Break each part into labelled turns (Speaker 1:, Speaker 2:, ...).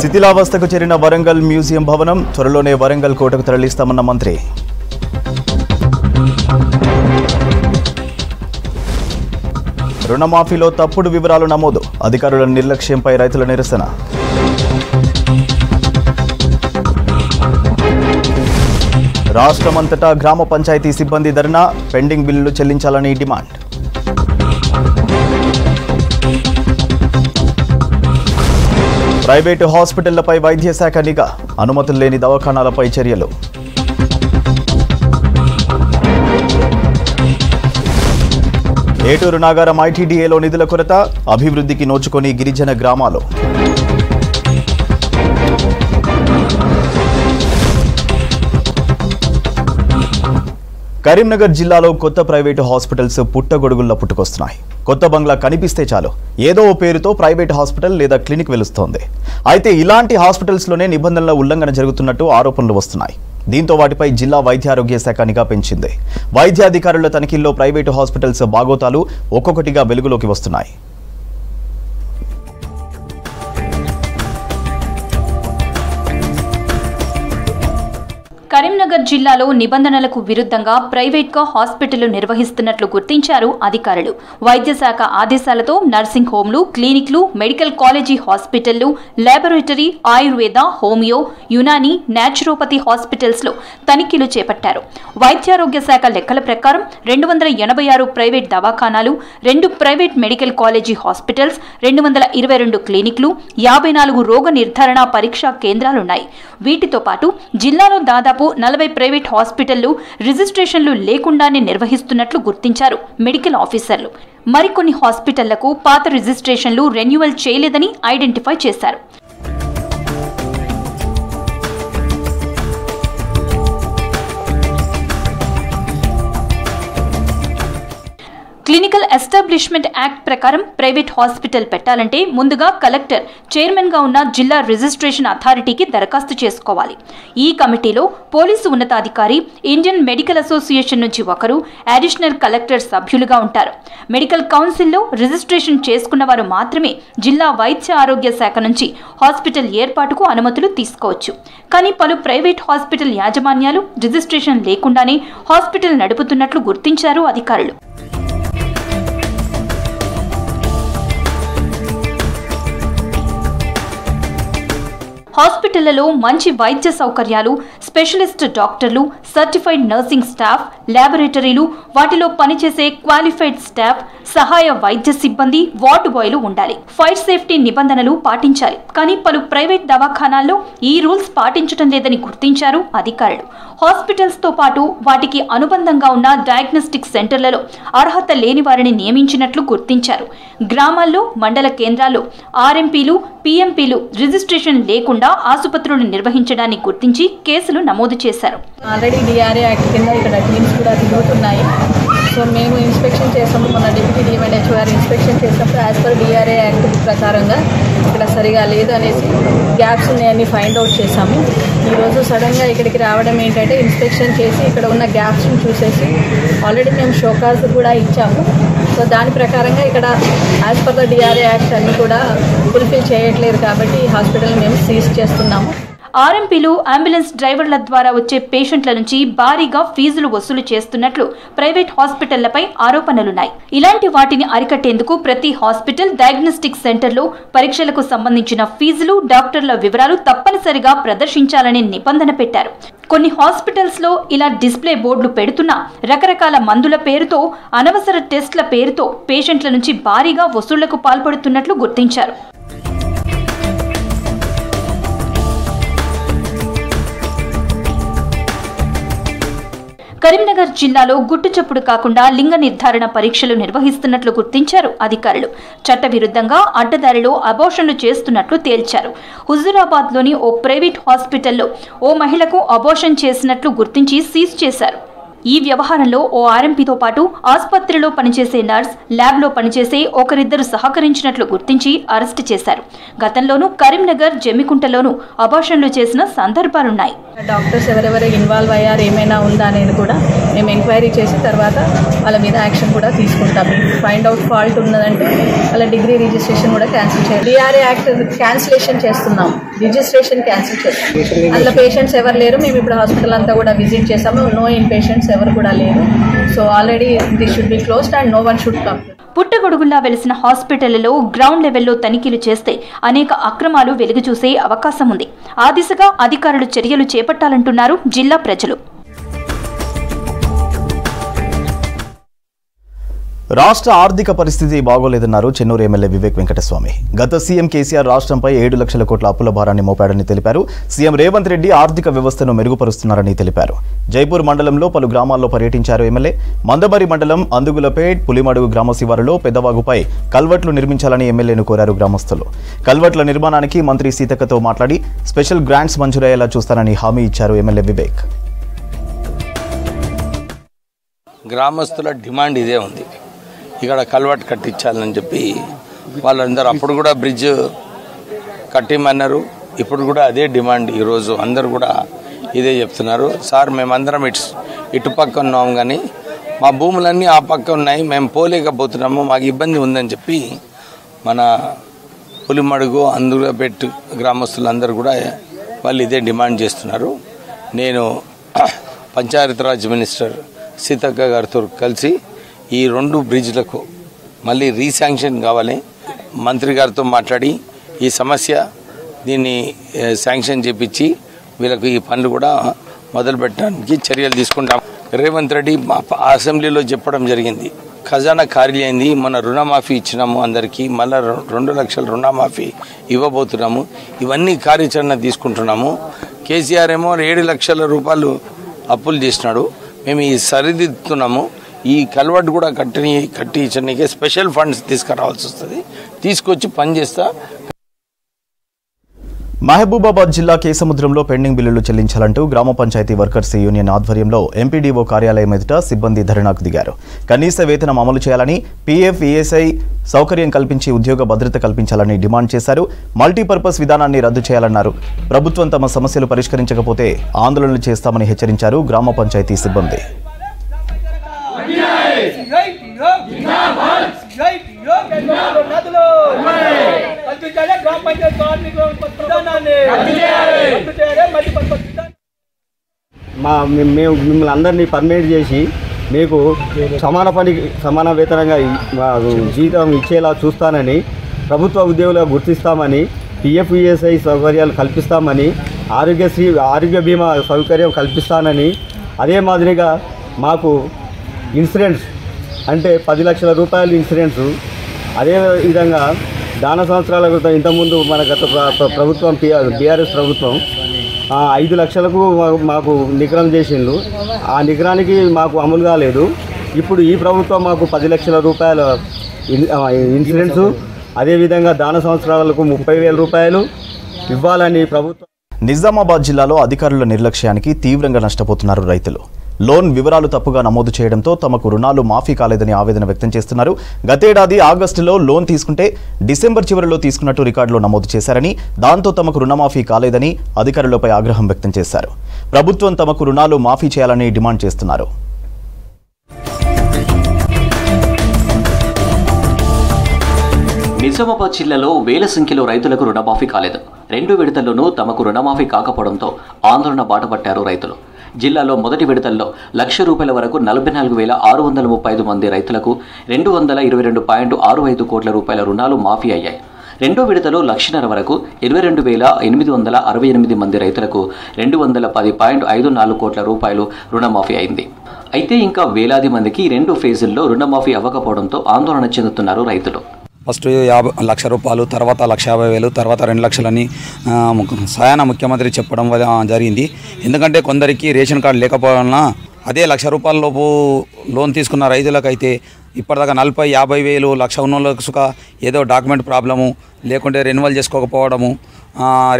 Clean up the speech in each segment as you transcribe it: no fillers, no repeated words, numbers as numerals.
Speaker 1: శిథిలావస్థకు చేరిన వరంగల్ మ్యూజియం భవనం త్వరలోనే వరంగల్ కోటకు తరలిస్తామన్న మంత్రి. రుణమాఫీలో తప్పుడు వివరాలు నమోదు, అధికారుల నిర్లక్ష్యంపై రైతుల నిరసన. రాష్ట్రమంతటా గ్రామ పంచాయతీ సిబ్బంది ధర్నా, పెండింగ్ బిల్లులు చెల్లించాలని డిమాండ్. ప్రైవేటు హాస్పిటళ్లపై వైద్య శాఖ నిఘా, అనుమతులు లేని దవాఖానాలపై చర్యలు. ఏటూరు నాగారం ఐటీడీఏలో నిధుల కొరత, అభివృద్ధికి నోచుకొని గిరిజన గ్రామాలు. కరీంనగర్ జిల్లాలో కొత్త ప్రైవేటు హాస్పిటల్స్ పుట్టగొడుగుల్లో పుట్టుకొస్తున్నాయి. కొత్త బంగ్లా కనిపిస్తే చాలు ఏదో ఓ పేరుతో ప్రైవేట్ హాస్పిటల్ లేదా క్లినిక్ వెలుస్తోంది. అయితే ఇలాంటి హాస్పిటల్స్లోనే నిబంధనల ఉల్లంఘన జరుగుతున్నట్టు ఆరోపణలు వస్తున్నాయి. దీంతో వాటిపై జిల్లా వైద్యారోగ్య శాఖ నిఘా పెంచింది. వైద్యాధికారుల తనిఖీల్లో ప్రైవేటు హాస్పిటల్స్ బాగోతాలు ఒక్కొక్కటిగా వెలుగులోకి వస్తున్నాయి.
Speaker 2: కరీంనగర్ జిల్లాలో నిబంధనలకు విరుద్ధంగా ప్రైవేట్గా హాస్పిటళ్లు నిర్వహిస్తున్నట్లు గుర్తించారు అధికారులు. వైద్య శాఖ ఆదేశాలతో నర్సింగ్ హోంలు, క్లినిక్లు, మెడికల్ కాలేజీ హాస్పిటళ్లు, laboratory, Ayurveda, homeo, Unani, naturopathy హాస్పిటల్స్లో తనిఖీలు చేపట్టారు. వైద్యారోగ్య శాఖ లెక్కల ప్రకారం 286 ప్రైవేట్ దవాఖానాలు, 2 ప్రైవేట్ మెడికల్ కాలేజీ హాస్పిటల్స్, 222 క్లినిక్లు, 54 రోగ నిర్ధారణ పరీక్షా కేంద్రాలున్నాయి. వీటితో పాటు జిల్లాలో దాదాపు 40 ప్రైవేట్ హాస్పిటళ్లు రిజిస్ట్రేషన్లు లేకుండానే నిర్వహిస్తున్నట్లు గుర్తించారు మెడికల్ ఆఫీసర్లు. మరికొన్ని హాస్పిటళ్లకు పాత రిజిస్ట్రేషన్లు రెన్యువల్ చేయలేదని ఐడెంటిఫై చేశారు. క్లినికల్ ఎస్టాబ్లిష్మెంట్ యాక్ట్ ప్రకారం ప్రైవేట్ హాస్పిటల్ పెట్టాలంటే ముందుగా కలెక్టర్ చైర్మన్గా ఉన్న జిల్లా రిజిస్ట్రేషన్ అథారిటీకి దరఖాస్తు చేసుకోవాలి. ఈ కమిటీలో పోలీసు ఉన్నతాధికారి, ఇండియన్ మెడికల్ అసోసియేషన్ నుంచి ఒకరు, అడిషనల్ కలెక్టర్ సభ్యులుగా ఉంటారు. మెడికల్ కౌన్సిల్లో రిజిస్ట్రేషన్ చేసుకున్న వారు మాత్రమే జిల్లా వైద్య ఆరోగ్య శాఖ నుంచి హాస్పిటల్ ఏర్పాటుకు అనుమతులు తీసుకోవచ్చు. కానీ పలు ప్రైవేట్ హాస్పిటల్ యాజమాన్యాలు రిజిస్ట్రేషన్ లేకుండానే హాస్పిటల్ నడుపుతున్నట్లు గుర్తించారు అధికారులు. హాస్పిటళ్లలో మంచి వైద్య సౌకర్యాలు, స్పెషలిస్ట్ డాక్టర్లు, సర్టిఫైడ్ నర్సింగ్ స్టాఫ్, ల్యాబొరేటరీలు, వాటిలో పనిచేసే క్వాలిఫైడ్ స్టాఫ్, సహాయ వైద్య సిబ్బంది, వార్డు బాయ్లు ఉండాలి. ఫైర్ సేఫ్టీ నిబంధనలు పాటించాలి. కానీ పలు ప్రైవేట్ దవాఖానాల్లో ఈ రూల్స్ పాటించడం లేదని గుర్తించారు అధికారులు. హాస్పిటల్స్తో పాటు వాటికి అనుబంధంగా ఉన్న డయాగ్నోస్టిక్ సెంటర్లలో అర్హత లేని వారిని నియమించినట్లు గుర్తించారు. గ్రామాల్లో, మండల కేంద్రాల్లో ఆర్ఎంపీలు, పీఎంపీలు రిజిస్ట్రేషన్ లేకుండా ఆసుపత్రులు నిర్వహించడాన్ని గుర్తించి కేసులు నమోదు చేశారు.
Speaker 3: ఆల్రెడీ డిఆర్ఏ యాక్ట్ కింద ఇక్కడ క్లినిక్స్ కూడా తిరుగుతున్నాయి. సో మేము ఇన్స్పెక్షన్ చేసినప్పుడు మన డిప్యూటీ డిఎంఎన్హెచ్ గారు ఇన్స్పెక్షన్ చేసినప్పుడు యాజ్ పర్ డిఆర్ఏ యాక్ట్ ప్రకారంగా ఇక్కడ సరిగా లేదు అనేసి గ్యాప్స్ ఉన్నాయని ఫైండ్ అవుట్ చేశాము. ఈరోజు సడన్గా ఇక్కడికి రావడం ఏంటంటే ఇన్స్పెక్షన్ చేసి ఇక్కడ ఉన్న గ్యాప్స్ని చూసేసి ఆల్రెడీ మేము షోకాజ్ కూడా ఇచ్చాము. సో దాని ప్రకారంగా ఇక్కడ as per the DRA act అన్ని కూడా ఫుల్ఫిల్ చేయట్లేదు కాబట్టి ఈ హాస్పిటల్ మేము సీజ్ చేస్తున్నాము.
Speaker 2: ఆర్ఎంపీలు, అంబులెన్స్ డ్రైవర్ల ద్వారా వచ్చే పేషెంట్ల నుంచి భారీగా ఫీజులు వసూలు చేస్తున్నట్లు ప్రైవేట్ హాస్పిటళ్లపై ఆరోపణలున్నాయి. ఇలాంటి వాటిని అరికట్టేందుకు ప్రతి హాస్పిటల్, డయాగ్నోస్టిక్ సెంటర్లో పరీక్షలకు సంబంధించిన ఫీజులు, డాక్టర్ల వివరాలు తప్పనిసరిగా ప్రదర్శించాలని నిబంధన పెట్టారు. కొన్ని హాస్పిటల్స్ లో ఇలా డిస్ప్లే బోర్డులు పెడుతున్నా రకరకాల మందుల పేరుతో, అనవసర టెస్ట్ల పేరుతో పేషెంట్ల నుంచి భారీగా వసూళ్లకు పాల్పడుతున్నట్లు గుర్తించారు. కరీంనగర్ జిల్లాలో గుట్టుచప్పుడు కాకుండా లింగ నిర్ధారణ పరీక్షలు నిర్వహిస్తున్నట్లు గుర్తించారు అధికారులు. చట్టవిరుద్ధంగా అడ్డదారిలో అబోర్షన్లు చేస్తున్నట్లు తేల్చారు. హుజూరాబాద్లోని ఓ ప్రైవేట్ హాస్పిటల్లో ఓ మహిళకు అబోర్షన్ చేసినట్లు గుర్తించి సీజ్ చేశారు. ఈ వ్యవహారంలో ఓ ఆర్ఎంపీతో పాటు ఆసుపత్రిలో పనిచేసే నర్స్, ల్యాబ్లో పనిచేసే ఒకరిద్దరు సహకరించినట్లు గుర్తించి అరెస్టు చేశారు. గతంలోనూ కరీంనగర్, జమ్మికుంటలోనూ అబార్షన్లు చేసిన సందర్భాలున్నాయి.
Speaker 3: డాక్టర్స్ ఎవరెవరు ఇన్వాల్వ్ అయ్యారు, ఏమైనా ఉందా అనేది కూడా మేము ఎంక్వైరీ చేసిన తర్వాత వాళ్ళ మీద యాక్షన్ కూడా తీసుకుంటాం. ఫైండ్ అవుట్ ఫాల్ట్ ఉన్నదంటే వాళ్ళ డిగ్రీ రిజిస్ట్రేషన్ కూడా క్యాన్సిల్ చేయాలి. డిఆర్ఏ యాక్ట్ క్యాన్సిలేషన్ చేస్తున్నాం, రిజిస్ట్రేషన్ క్యాన్సిల్ చేస్తాం. అందులో పేషెంట్స్ ఎవరు లేరు. మేము ఇప్పుడు హాస్పిటల్ అంతా కూడా విజిట్ చేసాము. నో ఇన్ పేషెంట్స్ ఎవరు కూడా లేరు. So already this should be closed and no one should come.
Speaker 2: పుట్టగొడుగుల్లా వెలిసిన హాస్పిటళ్లలో గ్రౌండ్ లెవెల్లో తనిఖీలు చేస్తే అనేక అక్రమాలు వెలుగు చూసే అవకాశం ఉంది. ఆ దిశగా అధికారులు చర్యలు చేపట్టాలంటున్నారు జిల్లా ప్రజలు.
Speaker 1: రాష్ట్ర ఆర్థిక పరిస్థితి బాగోలేదన్నారు చెన్నూరు ఎమ్మెల్యే వివేక్ వెంకటస్వామి. గత సీఎం కేసీఆర్ రాష్ట్రంపై 7 లక్షల కోట్ల అప్పుల భారాన్ని మోపాడని తెలిపారు. సీఎం రేవంత్ రెడ్డి ఆర్థిక వ్యవస్థను మెరుగుపరుస్తున్నారని తెలిపారు. జైపూర్ మండలంలో పలు గ్రామాల్లో పర్యటించారు ఎమ్మెల్యే. మందమరి మండలం అందుగులపేట్, పులిమడుగు గ్రామ శివారులో పెద్దవాగుపై కల్వర్ట్లు నిర్మించాలని ఎమ్మెల్యేను కోరారు గ్రామస్తులు. కల్వర్ట్ల నిర్మాణానికి మంత్రి సీతక్కతో మాట్లాడి స్పెషల్ గ్రాంట్స్ మంజూరయ్యేలా చూస్తానని హామీ ఇచ్చారు ఎమ్మెల్యే వివేక్.
Speaker 4: గ్రామస్తుల డిమాండ్ ఇదే ఉంది, ఇక్కడ కల్వర్ట్ కట్టించాలని చెప్పి వాళ్ళందరూ అప్పుడు కూడా బ్రిడ్జ్ కట్టిమన్నారు. ఇప్పుడు కూడా అదే డిమాండ్. ఈరోజు అందరూ కూడా ఇదే చెప్తున్నారు. సార్ మేమందరం ఇటుపక్క ఉన్నాము కానీ మా భూములన్నీ ఆ పక్క ఉన్నాయి, మేము పోలేకపోతున్నాము, మాకు ఇబ్బంది ఉందని చెప్పి మన పులిమడుగు, అందులపేట్ గ్రామస్తులందరూ కూడా వాళ్ళు ఇదే డిమాండ్ చేస్తున్నారు. నేను పంచాయతీరాజ్ మినిస్టర్ సీతక్క గారితో కలిసి ఈ 2 బ్రిడ్జ్లకు మళ్ళీ రీశాంక్షన్ కావాలి, మంత్రి గారితో మాట్లాడి ఈ సమస్య దీన్ని శాంక్షన్ చేపించి వీళ్ళకు ఈ పనులు కూడా మొదలు పెట్టడానికి చర్యలు తీసుకుంటాం. రేవంత్ రెడ్డి అసెంబ్లీలో చెప్పడం జరిగింది, ఖజానా ఖాళీ అయింది, మన రుణమాఫీ ఇచ్చినాము అందరికీ, మళ్ళీ 2 లక్షల రుణమాఫీ ఇవ్వబోతున్నాము, ఇవన్నీ కార్యాచరణ తీసుకుంటున్నాము. కేసీఆర్ ఏమో 7 లక్షల రూపాయలు అప్పులు చేసినాడు, మేము ఈ సరిదిద్దుతున్నాము. ఈ కల్వర్ట్ కూడా కట్టించడానికి స్పెషల్ ఫండ్స్ తీసుకురావాల్సి వస్తుంది, తీసుకొచ్చి పనిచేస్తా.
Speaker 1: మహబూబాబాద్ జిల్లా కేసముద్రంలో పెండింగ్ బిల్లులు చెల్లించాలంటూ గ్రామ పంచాయతీ వర్కర్స్ యూనియన్ ఆధ్వర్యంలో ఎంపీడీఓ కార్యాలయం ఎదుట సిబ్బంది ధర్నాకు దిగారు. కనీస వేతనం అమలు చేయాలని, పీఎఫ్, ఈఎస్ఐ సౌకర్యం కల్పించి ఉద్యోగ భద్రత కల్పించాలని డిమాండ్ చేశారు. మల్టీపర్పస్ విధానాన్ని రద్దు చేయాలన్నారు. ప్రభుత్వం తమ సమస్యలు పరిష్కరించకపోతే ఆందోళనలు చేస్తామని హెచ్చరించారు గ్రామ పంచాయతీ సిబ్బంది.
Speaker 5: మేము మిమ్మల్ని అందరినీ పర్మిట్ చేసి మీకు సమాన పనికి సమాన వేతనంగా జీతం ఇచ్చేలా చూస్తానని, ప్రభుత్వ ఉద్యోగులుగా గుర్తిస్తామని, పిఎఫ్, ఈఎస్ఐ సౌకర్యాలు కల్పిస్తామని, ఆరోగ్య బీమా సౌకర్యం కల్పిస్తానని, అదే మాదిరిగా మాకు ఇన్సూరెన్స్ అంటే 10 లక్షల రూపాయలు ఇన్సూరెన్స్, అదేవిధంగా దాన సంవత్సరాల క్రితం ఇంతకుముందు మన గత ప్రభుత్వం బీఆర్ఎస్ ప్రభుత్వం 5 లక్షలకు మాకు నిగ్రహం చేసిండ్రు. ఆ నిగ్రహానికి మాకు అమలు కాలేదు. ఇప్పుడు ఈ ప్రభుత్వం మాకు 10 లక్షల రూపాయల ఇన్సూరెన్సు, అదేవిధంగా దాన సంవత్సరాలకు 30,000 రూపాయలు ఇవ్వాలని ప్రభుత్వం.
Speaker 1: నిజామాబాద్ జిల్లాలో అధికారుల నిర్లక్ష్యానికి తీవ్రంగా నష్టపోతున్నారు రైతులు. లోన్ వివరాలు తప్పుగా నమోదు చేయడంతో తమకు రుణాలు మాఫీ కాలేదని ఆవేదన వ్యక్తం చేస్తున్నారు. గతేడాది ఆగస్టులో లోన్ తీసుకుంటే డిసెంబర్ చివరిలో తీసుకున్నట్టు రికార్డులో నమోదు చేశారని, దాంతో తమకు రుణమాఫీ కాలేదని అధికారులపై ఆగ్రహం వ్యక్తం చేశారు. ప్రభుత్వం తమకు రుణాలు మాఫీ చేయాలని డిమాండ్ చేస్తున్నారు.
Speaker 6: నిజామాబాద్ జిల్లాలో వేల సంఖ్యలో రైతులకు రుణమాఫీ కాలేదు. 2 విడతల్లోనూ తమకు రుణమాఫీ కాకపోవడంతో ఆందోళన బాటపట్టారు రైతులు. జిల్లాలో మొదటి విడతల్లో ₹1,00,000 వరకు 44,635 మంది రైతులకు 222.65 కోట్ల రూపాయల రుణాలు మాఫీ అయ్యాయి. రెండో విడతలో 1,00,000 వరకు 22,868 మంది రైతులకు 210.54 కోట్ల రూపాయలు రుణమాఫీ అయింది. అయితే ఇంకా వేలాది మందికి 2 ఫేజుల్లో రుణమాఫీ అవ్వకపోవడంతో ఆందోళన చెందుతున్నారు రైతులు.
Speaker 7: ఫస్ట్ 1,00,000 రూపాయలు, తర్వాత 1,50,000, తర్వాత 2 లక్షలని స్వయాన ముఖ్యమంత్రి చెప్పడం జరిగింది. ఎందుకంటే కొందరికి రేషన్ కార్డు లేకపోవడం వలన అదే 1,00,000 రూపాయల లోపు లోన్ తీసుకున్న రైతులకైతే ఇప్పటిదాకా 40,000, 50,000, 1,00,000 ఉన్న వాళ్ళకి సుఖ ఏదో డాక్యుమెంట్ ప్రాబ్లము, లేకుంటే రెన్యువల్ చేసుకోకపోవడము,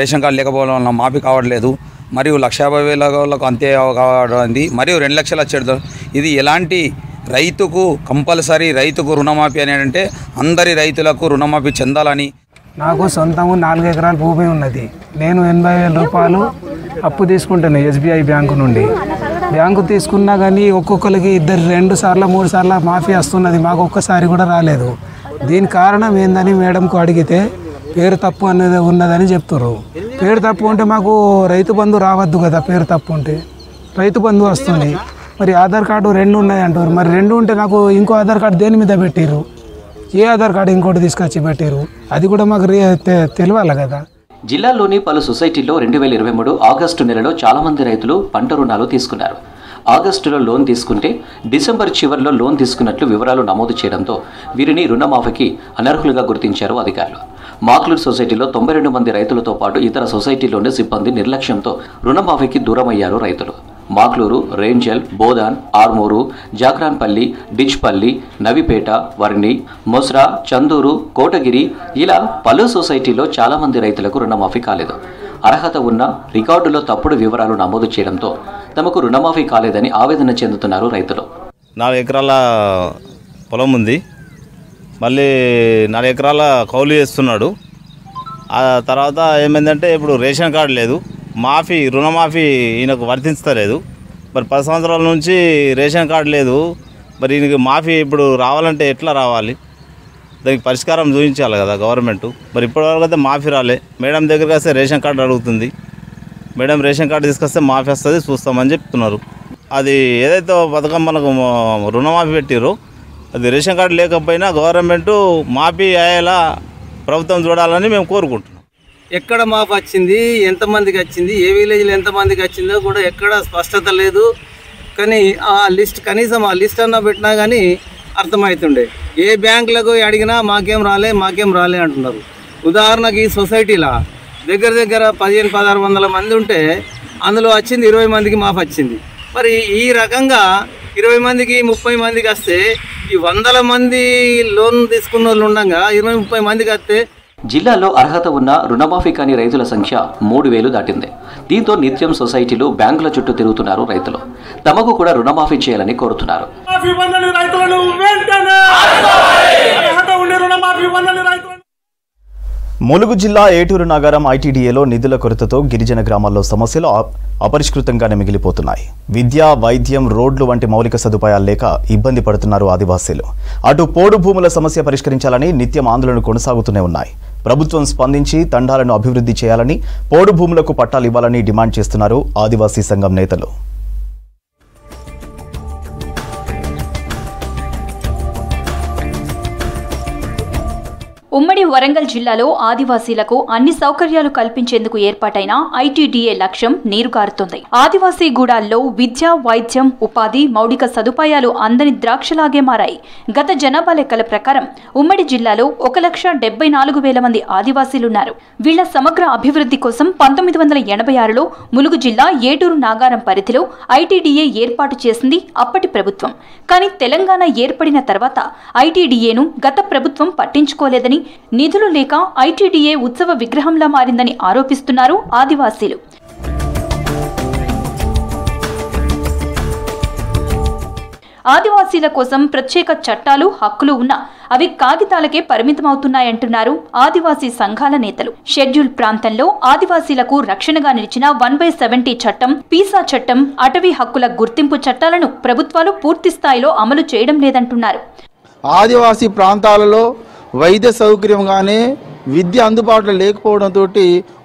Speaker 7: రేషన్ కార్డు లేకపోవడం వలన మాఫీ కావట్లేదు. మరియు 1,50,000 వాళ్ళకు అంతే కావడం మరియు 2 లక్షలు వచ్చేది. ఇది ఎలాంటి రైతుకు కంపల్సరీ రైతుకు రుణమాఫీ అని అంటే అందరి రైతులకు రుణమాఫీ చెందాలని.
Speaker 8: నాకు సొంతము 4 ఎకరాల భూమి ఉన్నది. నేను 80,000 రూపాయలు అప్పు తీసుకుంటాను SBI బ్యాంకు నుండి. బ్యాంకు తీసుకున్నా కానీ ఒక్కొక్కరికి 2 సార్లు 3 సార్లు మాఫీ వస్తున్నది. మాకు ఒక్కసారి కూడా రాలేదు. దీని కారణం ఏందని మేడంకు అడిగితే పేరు తప్పు అనేది ఉన్నదని చెప్తారు. పేరు తప్పు ఉంటే మాకు రైతు బంధు రావద్దు కదా. పేరు తప్పు ఉంటే రైతు బంధు వస్తుంది. మరి ఆధార్ కార్డు 2 ఉన్నాయి అంటారు. మరి 2 ఉంటే నాకు ఇంకో ఆధార్ కార్డు దేని మీద పెట్టారు? ఏ ఆధార్ కార్డు ఇంకోటి తీసుకొచ్చి పెట్టారు? అది కూడా మాకు తెలియాలి కదా.
Speaker 6: జిల్లాలోని పలు సొసైటీల్లో 2023 ఆగస్టు నెలలో చాలామంది రైతులు పంట రుణాలు తీసుకున్నారు. ఆగస్టులో లోన్ తీసుకుంటే డిసెంబర్ చివరిలో లోన్ తీసుకున్నట్లు వివరాలు నమోదు చేయడంతో వీరిని రుణమాఫీకి అనర్హులుగా గుర్తించారు అధికారులు. మాక్లూరు సొసైటీలో 92 మంది రైతులతో పాటు ఇతర సొసైటీలోని సిబ్బంది నిర్లక్ష్యంతో రుణమాఫీకి దూరమయ్యారు రైతులు. మాక్లూరు, రేంజల్, బోధాన్, ఆర్మూరు, జాక్రాన్పల్లి, డిచ్పల్లి, నవిపేట, వర్ణి, మొస్రా, చందూరు, కోటగిరి ఇలా పలు సొసైటీలో చాలామంది రైతులకు రుణమాఫీ కాలేదు. అర్హత ఉన్న రికార్డులో తప్పుడు వివరాలు నమోదు చేయడంతో తమకు రుణమాఫీ కాలేదని ఆవేదన చెందుతున్నారు రైతులు.
Speaker 9: 4 ఎకరాల పొలం ఉంది. మళ్ళీ 4 ఎకరాల కౌలు చేస్తున్నాడు. ఆ తర్వాత ఏమైందంటే ఇప్పుడు రేషన్ కార్డు లేదు, రుణమాఫీ ఈయనకు వర్తించలేదు. మరి 10 సంవత్సరాల నుంచి రేషన్ కార్డు లేదు. మరి ఈయనకి మాఫీ ఇప్పుడు రావాలంటే ఎట్లా రావాలి? దానికి పరిష్కారం చూపించాలి కదా గవర్నమెంట్. మరి ఇప్పటివరకు అయితే మాఫీ రాలే. మేడం దగ్గరికి వస్తే రేషన్ కార్డు అడుగుతుంది. మేడం రేషన్ కార్డు తీసుకొస్తే మాఫీ వస్తుంది, చూస్తామని చెప్తున్నారు. అది ఏదైతే పథకం మనకు రుణమాఫీ పెట్టిరో అది రేషన్ కార్డు లేకపోయినా గవర్నమెంట్ మాఫీ అయ్యేలా ప్రభుత్వం చూడాలని మేము కోరుకుంటున్నాం.
Speaker 10: ఎక్కడ మాఫీ వచ్చింది, ఎంతమందికి వచ్చింది, ఏ విలేజ్లో ఎంతమందికి వచ్చిందో కూడా ఎక్కడ స్పష్టత లేదు. కానీ ఆ లిస్ట్ కనీసం ఆ లిస్ట్ అన్నా పెట్టినా కానీ అర్థమవుతుండే. ఏ బ్యాంకులకు అడిగినా మాకేం రాలే అంటున్నారు. ఉదాహరణకి ఈ సొసైటీలో దగ్గర 1500-1600 మంది ఉంటే అందులో వచ్చింది 20 మందికి మాఫీ వచ్చింది. మరి ఈ రకంగా 20 మందికి 30 మందికి వస్తే ఈ 100 మంది లోన్ తీసుకున్న వాళ్ళు ఉండగా 20-30 మందికి వస్తే
Speaker 6: జిల్లాలో అర్హత ఉన్న రుణమాఫీ కాని రైతుల సంఖ్య 3,000 దాటింది. దీంతో నిత్యం సొసైటీలు, బ్యాంకుల చుట్టూ తిరుగుతున్నారు రైతులు. తమకు కూడా రుణమాఫీ చేయాలని కోరుతున్నారు.
Speaker 1: ములుగు జిల్లా ఏటూరు నగరం ఐటీడీఏలో నిధుల కొరతతో గిరిజన గ్రామాల్లో సమస్యలు అపరిష్కృతంగానే మిగిలిపోతున్నాయి. విద్య, వైద్యం, రోడ్లు వంటి మౌలిక సదుపాయాలు లేక ఇబ్బంది పడుతున్నారు ఆదివాసీలు. అటు పోడు భూముల సమస్య పరిష్కరించాలని నిత్యం ఆందోళనలు కొనసాగుతూనే ఉన్నాయి. ప్రభుత్వం స్పందించి తండాలను అభివృద్ధి చేయాలని, పోడు భూములకు పట్టాలు ఇవ్వాలని డిమాండ్ చేస్తున్నారు ఆదివాసీ సంఘం నేతలు.
Speaker 2: ఉమ్మడి వరంగల్ జిల్లాలో ఆదివాసీలకు అన్ని సౌకర్యాలు కల్పించేందుకు ఏర్పాటైన ఐటీడీఏ లక్ష్యం నీరుగారుతోంది. ఆదివాసీ గూడాల్లో విద్య, వైద్యం, ఉపాధి, మౌలిక సదుపాయాలు అందని ద్రాక్షలాగే మారాయి. గత జనాభా లెక్కల ప్రకారం ఉమ్మడి జిల్లాలో 1,74,000 మంది ఆదివాసీలున్నారు. వీళ్ల సమగ్ర అభివృద్ధి కోసం 1986లో ములుగు జిల్లా ఏటూరు నాగారం పరిధిలో ఐటీడీఏ ఏర్పాటు చేసింది అప్పటి ప్రభుత్వం. కానీ తెలంగాణ ఏర్పడిన తర్వాత ఐటీడీఏను గత ప్రభుత్వం పట్టించుకోలేదని, నిధులు లేక ఐటీడీఏ ఉత్సవ విగ్రహంలా మారిందని ఆరోపిస్తున్నారు ఆదివాసీలు. ఆదివాసీల కోసం ప్రత్యేక చట్టాలు, హక్కులు ఉన్నా అవి కాగితాలకే పరిమితమవుతున్నాయంటున్నారు ఆదివాసీ సంఘాల నేతలు. షెడ్యూల్ ప్రాంతంలో ఆదివాసీలకు రక్షణగా నిలిచిన 1/70 చట్టం, పీసా చట్టం, అటవీ హక్కుల గుర్తింపు చట్టాలను ప్రభుత్వాలు పూర్తి స్థాయిలో అమలు చేయడం లేదంటున్నారు.
Speaker 11: ఆదివాసీ ప్రాంతాలలో వైద్య సౌకర్యం కానీ విద్య అందుబాటులో లేకపోవడంతో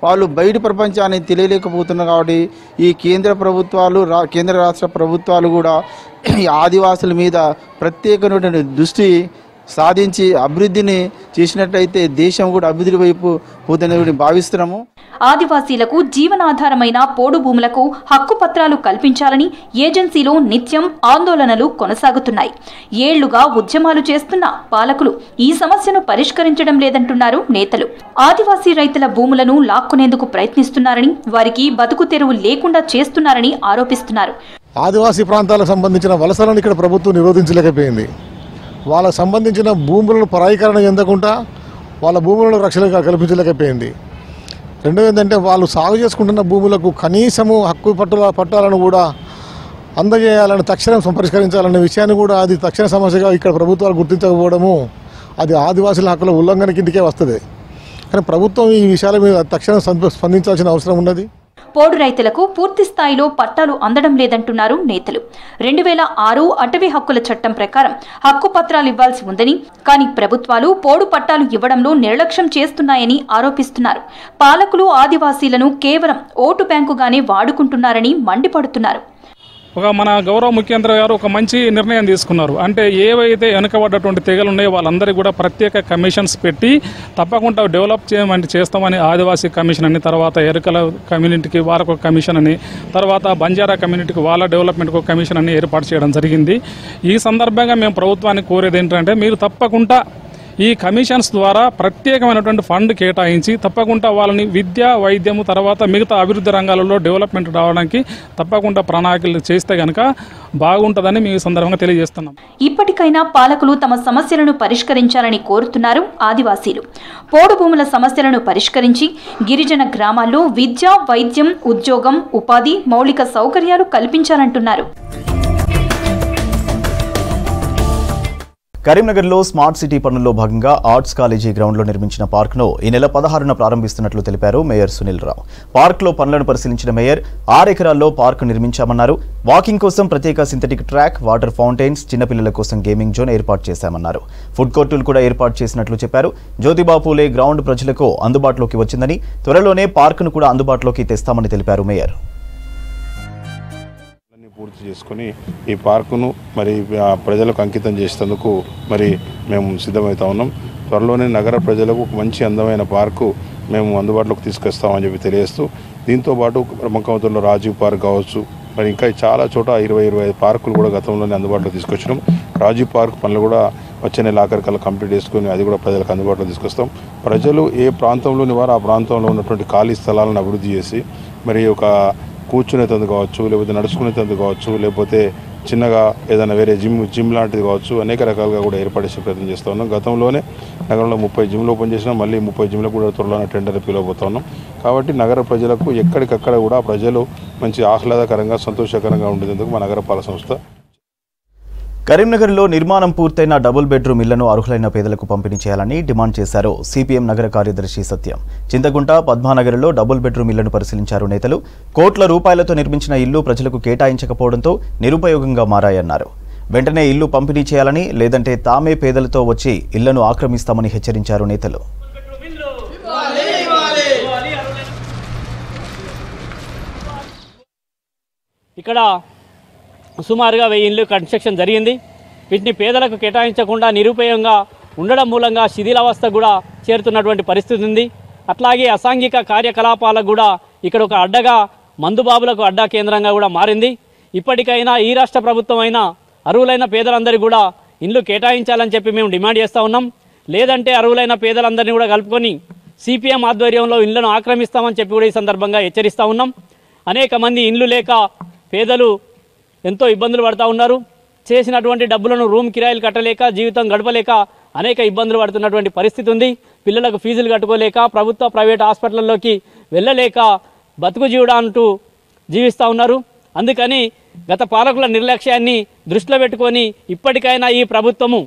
Speaker 11: వాళ్ళు బయట ప్రపంచాన్ని తెలియలేకపోతున్నారు. కాబట్టి ఈ కేంద్ర ప్రభుత్వాలు, కేంద్ర రాష్ట్ర ప్రభుత్వాలు కూడా ఈ ఆదివాసుల మీద ప్రత్యేకమైన దృష్టి సాధించి అభివృద్ధిని చేసినట్లయితే దేశం కూడా అభివృద్ధి వైపు పోతుందని భావిస్తున్నాము.
Speaker 2: ఆదివాసీలకు జీవనాధారమైన పోడు భూములకు హక్కు పత్రాలు కల్పించాలని ఏజెన్సీలో నిత్యం ఆందోళనలు కొనసాగుతున్నాయి. ఏళ్లుగా ఉద్యమాలు చేస్తున్న పాలకులు ఈ సమస్యను పరిష్కరించడం లేదంటున్నారు నేతలు. ఆదివాసీ రైతుల భూములను లాక్కునేందుకు ప్రయత్నిస్తున్నారని, వారికి బతుకు తెరువు లేకుండా చేస్తున్నారని ఆరోపిస్తున్నారు.
Speaker 12: ఆదివాసీ ప్రాంతాలకు సంబంధించిన వలసలను ఇక్కడ ప్రభుత్వం నిరోధించలేకపోయింది. వాళ్ళకు సంబంధించిన భూములను పరాయీకరణ చెందకుండా వాళ్ళ భూములను రక్షణ కల్పించలేకపోయింది. రెండోది ఏంటంటే వాళ్ళు సాగు చేసుకుంటున్న భూములకు కనీసము హక్కు పట్టాలను కూడా అందజేయాలని తక్షణం పరిష్కరించాలనే విషయాన్ని కూడా అది తక్షణ సమస్యగా ఇక్కడ ప్రభుత్వాలు గుర్తించకపోవడము అది ఆదివాసుల హక్కుల ఉల్లంఘన కిందకే వస్తుంది. కానీ ప్రభుత్వం ఈ విషయాల మీద తక్షణం స్పందించాల్సిన అవసరం ఉన్నది.
Speaker 2: పోడు రైతులకు పూర్తి స్థాయిలో పట్టాలు అందడం లేదంటున్నారు నేతలు. 2006 అటవీ హక్కుల చట్టం ప్రకారం హక్కు పత్రాలు ఇవ్వాల్సి ఉందని, కానీ ప్రభుత్వాలు పోడు పట్టాలు ఇవ్వడంలో నిర్లక్ష్యం చేస్తున్నాయని ఆరోపిస్తున్నారు. పాలకులు ఆదివాసీలను కేవలం ఓటు బ్యాంకుగానే వాడుకుంటున్నారని మండిపడుతున్నారు.
Speaker 13: మన గౌరవ ముఖ్యమంత్రి గారు ఒక మంచి నిర్ణయం తీసుకున్నారు. అంటే ఏవైతే వెనుకబడ్డటువంటి తెగలు ఉన్నాయో వాళ్ళందరికీ కూడా ప్రత్యేక కమిషన్స్ పెట్టి తప్పకుండా డెవలప్ చేస్తామని ఆదివాసీ కమిషన్ అని, తర్వాత ఎరుకల కమ్యూనిటీకి వాళ్ళకు కమిషన్ అని, తర్వాత బంజారా కమ్యూనిటీకి వాళ్ళ డెవలప్మెంట్కు కమిషన్ అని ఏర్పాటు చేయడం జరిగింది. ఈ సందర్భంగా మేము ప్రభుత్వాన్ని కోరేది ఏంటంటే మీరు తప్పకుండా ఈ కమిషన్స్ ద్వారా ప్రత్యేకమైనటువంటి ఫండ్ కేటాయించి తప్పకుండా వాళ్ళని విద్య, వైద్యము, తర్వాత మిగతా అభివృద్ధి రంగాలలో డెవలప్మెంట్ రావడానికి తప్పకుండా ప్రణాళికలు చేస్తే కనుక బాగుంటుందని మేము ఈ సందర్భంగా తెలియజేస్తున్నాం.
Speaker 2: ఇప్పటికైనా పాలకులు తమ సమస్యలను పరిష్కరించాలని కోరుతున్నారు ఆదివాసీలు. పోడు భూముల సమస్యలను పరిష్కరించి గిరిజన గ్రామాల్లో విద్య, వైద్యం, ఉద్యోగం, ఉపాధి, మౌలిక సౌకర్యాలు కల్పించాలంటున్నారు.
Speaker 1: కరీంనగర్లో స్మార్ట్ సిటీ పనుల్లో భాగంగా ఆర్ట్స్ కాలేజీ గ్రౌండ్లో నిర్మించిన పార్క్ను ఈ నెల 16న ప్రారంభిస్తున్నట్లు తెలిపారు మేయర్ సునీల్ రావు. పార్క్లో పనులను పరిశీలించిన మేయర్ 6 ఎకరాల్లో పార్క్ నిర్మించామన్నారు. వాకింగ్ కోసం ప్రత్యేక సింథటిక్ ట్రాక్, వాటర్ ఫౌంటైన్స్, చిన్నపిల్లల కోసం గేమింగ్ జోన్ ఏర్పాటు చేశామన్నారు. ఫుడ్ కోర్టులు కూడా ఏర్పాటు చేసినట్లు చెప్పారు. జ్యోతిబా పూలే గ్రౌండ్ ప్రజలకు అందుబాటులోకి వచ్చిందని, త్వరలోనే పార్కును కూడా అందుబాటులోకి తెస్తామని తెలిపారు మేయర్.
Speaker 14: పూర్తి చేసుకొని ఈ పార్కును మరి ప్రజలకు అంకితం చేసేందుకు మరి మేము సిద్ధమవుతా ఉన్నాం. త్వరలోనే నగర ప్రజలకు మంచి అందమైన పార్కు మేము అందుబాటులోకి తీసుకొస్తామని చెప్పి తెలియజేస్తూ, దీంతోపాటు మంకమతుల్లో రాజీవ్ పార్క్ కావచ్చు, మరి ఇంకా చాలా చోట 20-25 పార్కులు కూడా గతంలోనే అందుబాటులో తీసుకొచ్చినాం. రాజీవ్ పార్క్ పనులు కూడా వచ్చే నెల ఆఖరికల్లా కంప్లీట్ చేసుకుని అది కూడా ప్రజలకు అందుబాటులో తీసుకొస్తాం. ప్రజలు ఏ ప్రాంతంలోని వారు ఆ ప్రాంతంలో ఉన్నటువంటి ఖాళీ స్థలాలను అభివృద్ధి చేసి మరి ఒక కూర్చునేందుకు కావచ్చు, లేకపోతే నడుచుకునేందుకు కావచ్చు, లేకపోతే చిన్నగా ఏదైనా వేరే జిమ్ లాంటిది కావచ్చు, అనేక రకాలుగా కూడా ఏర్పాటు చేసే ప్రయత్నం చేస్తూ ఉన్నాం. గతంలోనే నగరంలో 30 జిమ్లు ఓపెన్ చేసినా మళ్ళీ 30 జిమ్లకు కూడా త్వరలోనే టెండర్ పిలవబోతా ఉన్నాం. కాబట్టి నగర ప్రజలకు ఎక్కడికక్కడ కూడా ప్రజలు మంచి ఆహ్లాదకరంగా, సంతోషకరంగా ఉండేందుకు మా నగరపాలక సంస్థ.
Speaker 1: కరీంనగర్లో నిర్మాణం పూర్తయిన డబుల్ బెడ్రూమ్ ఇళ్లను అర్హులైన పేదలకు పంపిణీ చేయాలని డిమాండ్ చేశారు సిపిఎం నగర కార్యదర్శి సత్యం. చింతగుంట, పద్మానగర్లో డబుల్ బెడ్రూమ్ ఇళ్లను పరిశీలించారు నేతలు. కోట్ల రూపాయలతో నిర్మించిన ఇల్లు ప్రజలకు కేటాయించకపోవడంతో నిరుపయోగంగా మారాయన్నారు. వెంటనే ఇల్లు పంపిణీ చేయాలని, లేదంటే తామే పేదలతో వచ్చి ఇళ్లను ఆక్రమిస్తామని హెచ్చరించారు నేతలు.
Speaker 15: ఇక్కడ సుమారుగా 1000 ఇళ్ళు కన్స్ట్రక్షన్ జరిగింది. వీటిని పేదలకు కేటాయించకుండా నిరుపయోగంగా ఉండడం మూలంగా శిథిలావస్థ కూడా చేరుతున్నటువంటి పరిస్థితి ఉంది. అట్లాగే అసాంఘిక కార్యకలాపాలకు కూడా ఇక్కడ ఒక అడ్డగా, మందుబాబులకు అడ్డా కేంద్రంగా కూడా మారింది. ఇప్పటికైనా ఈ రాష్ట్ర ప్రభుత్వం అయినా అర్హులైన పేదలందరికీ కూడా ఇండ్లు కేటాయించాలని చెప్పి మేము డిమాండ్ చేస్తూ ఉన్నాం. లేదంటే అర్హులైన పేదలందరినీ కూడా కలుపుకొని సిపిఎం ఆధ్వర్యంలో ఇళ్లను ఆక్రమిస్తామని చెప్పి కూడా ఈ సందర్భంగా హెచ్చరిస్తూ ఉన్నాం. అనేక మంది ఇండ్లు లేక పేదలు ఎంతో ఇబ్బందులు పడుతూ ఉన్నారు. చేసినటువంటి డబ్బులను రూమ్ కిరాయిలు కట్టలేక, జీవితం గడపలేక అనేక ఇబ్బందులు పడుతున్నటువంటి పరిస్థితి ఉంది. పిల్లలకు ఫీజులు కట్టుకోలేక, ప్రభుత్వ ప్రైవేట్ హాస్పిటల్లోకి వెళ్ళలేక బతుకు జీవుడా అంటూ జీవిస్తూ ఉన్నారు. అందుకని గత పాలకుల నిర్లక్ష్యాన్ని దృష్టిలో పెట్టుకొని ఇప్పటికైనా ఈ ప్రభుత్వము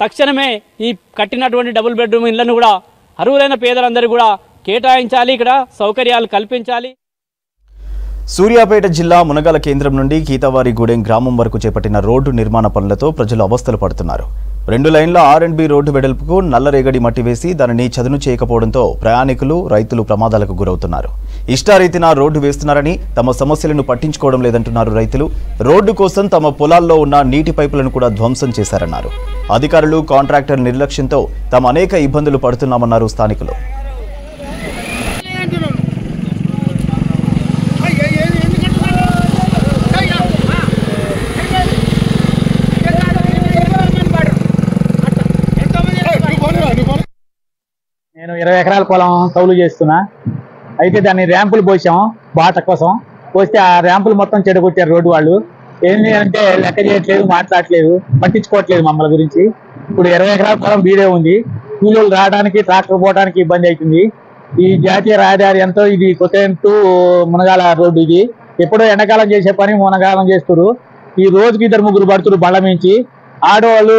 Speaker 15: తక్షణమే ఈ కట్టినటువంటి డబుల్ బెడ్రూమ్ ఇళ్లను కూడా అర్హులైన పేదలందరూ కూడా కేటాయించాలి, ఇక్కడ సౌకర్యాలు కల్పించాలి.
Speaker 1: సూర్యాపేట జిల్లా మునగాల కేంద్రం నుండి కీతవారిగూడెం గ్రామం వరకు చేపట్టిన రోడ్డు నిర్మాణ పనులతో ప్రజలు అవస్థలు పడుతున్నారు. 2 లైన్ల R&B రోడ్డు వెడల్పుకు నల్లరేగడి మట్టి వేసి దానిని చదును చేయకపోవడంతో ప్రయాణికులు, రైతులు ప్రమాదాలకు గురవుతున్నారు. ఇష్టారీతిన రోడ్డు వేస్తున్నారని, తమ సమస్యలను పట్టించుకోవడం లేదంటున్నారు రైతులు. రోడ్డు కోసం తమ పొలాల్లో ఉన్న నీటి పైపులను కూడా ధ్వంసం చేశారన్నారు. అధికారులు, కాంట్రాక్టర్ నిర్లక్ష్యంతో తాము అనేక ఇబ్బందులు పడుతున్నామన్నారు స్థానికులు.
Speaker 16: నేను 20 ఎకరాల పొలం కౌలు చేస్తున్నా. అయితే దాన్ని ర్యాంపులు పోసాం బాట కోసం. పోస్తే ఆ ర్యాంపులు మొత్తం చెడగొట్టారు రోడ్డు వాళ్ళు. ఏంటి అంటే లెక్క చేయట్లేదు, మాట్లాడట్లేదు, పట్టించుకోవట్లేదు మమ్మల్ని గురించి. ఇప్పుడు 20 ఎకరాల పొలం బీడే ఉంది. కూలీలు రావడానికి, ట్రాక్టర్ పోవడానికి ఇబ్బంది అవుతుంది. ఈ జాతీయ రహదారి ఎంతో ఇది కొత్తేం టు మునగాల రోడ్డు. ఇది ఎప్పుడో ఎండాకాలం చేసే పని మునగాలం చేస్తారు. ఈ రోజుకి 2-3 పడుతున్నారు బండ్ల మించి. ఆటో వాళ్ళు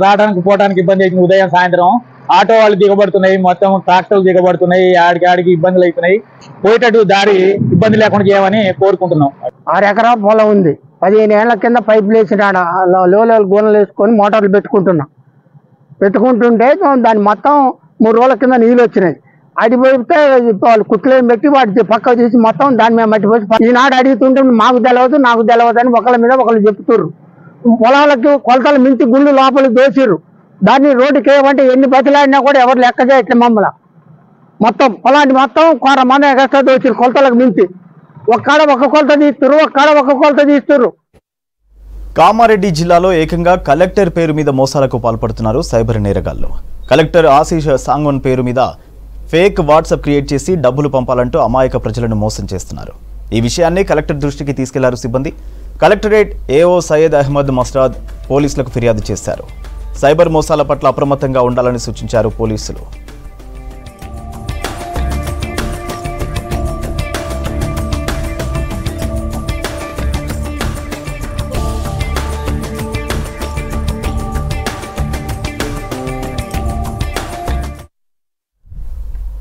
Speaker 16: రావడానికి పోవడానికి ఇబ్బంది అవుతుంది. ఉదయం సాయంత్రం ఆటో వాళ్ళు దిగబడుతున్నాయి, మొత్తం ట్రాక్టర్లు దిగబడుతున్నాయి, ఆడికి ఇబ్బందులు అవుతున్నాయి. పోయేటట్టు దారి ఇబ్బంది లేకుండా చేయమని కోరుకుంటున్నాం.
Speaker 17: 6 ఎకరాల పొలం ఉంది. 15 ఏళ్ల కింద పైపులు వేసినాడ లోలు గోనలు వేసుకొని మోటార్లు పెట్టుకుంటుంటే దాని మొత్తం 3 రోజుల కింద నీళ్ళు వచ్చినాయి. అడిపోతే వాళ్ళు కుట్లేం పెట్టి వాటి పక్క తీసి మొత్తం దాని మీద మట్టిపోసి ఈనాడు అడుగుతుంటే నాకు తెలవదు అని ఒకళ్ళ మీద ఒకళ్ళు చెప్తుర్రు. పొలాలకు కొలతలు మించి గుళ్ళు లోపలికి దోసిర్రు. దాన్ని రోడ్డుకి ఏమంటే ఎన్ని బతిలాడినా కూడా ఎవరు లెక్క చేయట్లే. మమ్మల్ని మొత్తం పొలాన్ని మొత్తం 100 మంది ఎగస్ట్రా దోసిర్రు కొలతలకు మించి. ఒక్కడ ఒక కొలత తీస్తుర్రు.
Speaker 1: కామారెడ్డి జిల్లాలో ఏకంగా కలెక్టర్ పేరు మీద మోసాలకు పాల్పడుతున్నారు సైబర్ నేరగాళ్లు. కలెక్టర్ ఆశీష్ సాంగ్వన్ పేరు మీద ఫేక్ వాట్సాప్ క్రియేట్ చేసి డబ్బులు పంపాలంటూ అమాయక ప్రజలను మోసం చేస్తున్నారు. ఈ విషయాన్ని కలెక్టర్ దృష్టికి తీసుకెళ్లారు సిబ్బంది. కలెక్టరేట్ ఏఓ సయ్యద్ అహ్మద్ మస్రాద్ పోలీసులకు ఫిర్యాదు చేశారు. సైబర్ మోసాల పట్ల అప్రమత్తంగా ఉండాలని సూచించారు పోలీసులు.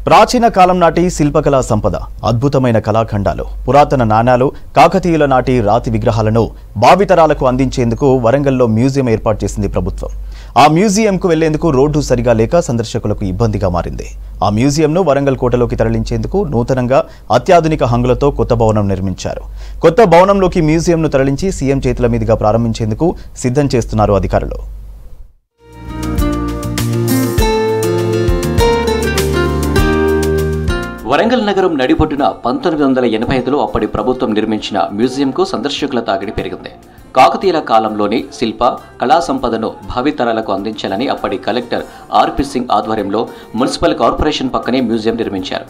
Speaker 1: ప్రాచీన కాలం నాటి శిల్పకళా సంపద, అద్భుతమైన కళాఖండాలు, పురాతన నాణాలు, కాకతీయుల నాటి రాతి విగ్రహాలను భావితరాలకు అందించేందుకు వరంగల్లో మ్యూజియం ఏర్పాటు చేసింది ప్రభుత్వం. ఆ మ్యూజియంకు వెళ్లేందుకు రోడ్డు సరిగా లేక సందర్శకులకు ఇబ్బందిగా మారింది. ఆ మ్యూజియంను వరంగల్ కోటలోకి తరలించేందుకు నూతనంగా అత్యాధునిక హంగులతో కొత్త భవనం నిర్మించారు. కొత్త భవనంలోకి మ్యూజియంను తరలించి సీఎం చేతుల మీదుగా ప్రారంభించేందుకు సిద్ధం చేస్తున్నారు అధికారులు.
Speaker 6: వరంగల్ నగరం నడిబొడ్డున 1985లో అప్పటి ప్రభుత్వం నిర్మించిన మ్యూజియంకు సందర్శకుల తాకిడి పెరిగింది. కాకతీయుల కాలంలోని శిల్ప కళా సంపదను భావితరాలకు అందించాలని అప్పటి కలెక్టర్ ఆర్పి సింగ్ ఆధ్వర్యంలో మున్సిపల్ కార్పొరేషన్ పక్కనే మ్యూజియం నిర్మించారు.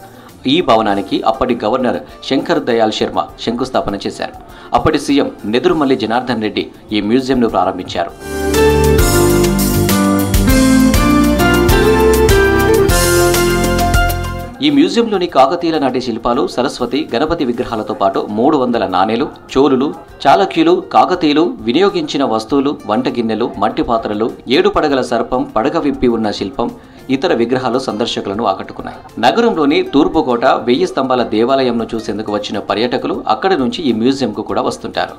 Speaker 6: ఈ భవనానికి అప్పటి గవర్నర్ శంకర్ దయాల్ శర్మ శంకుస్థాపన చేశారు. అప్పటి సీఎం నెదురుమల్లి జనార్దన్ రెడ్డి ఈ మ్యూజియంను ప్రారంభించారు. ఈ మ్యూజియంలోని కాకతీయుల నాటి శిల్పాలు, సరస్వతి, గణపతి విగ్రహాలతో పాటు 300 నాణేలు, చోళులు, చాళుక్యులు, కాకతీయులు వినియోగించిన వస్తువులు, వంట గిన్నెలు, మట్టి పాత్రలు, 7 పడగల సర్పం, పడగ విప్పి ఉన్న శిల్పం, ఇతర విగ్రహాలు సందర్శకులను ఆకట్టుకున్నాయి. నగరంలోని తూర్పుకోట, 1000 స్తంభాల దేవాలయంను చూసేందుకు వచ్చిన పర్యాటకులు అక్కడి నుంచి ఈ మ్యూజియంకు కూడా వస్తుంటారు.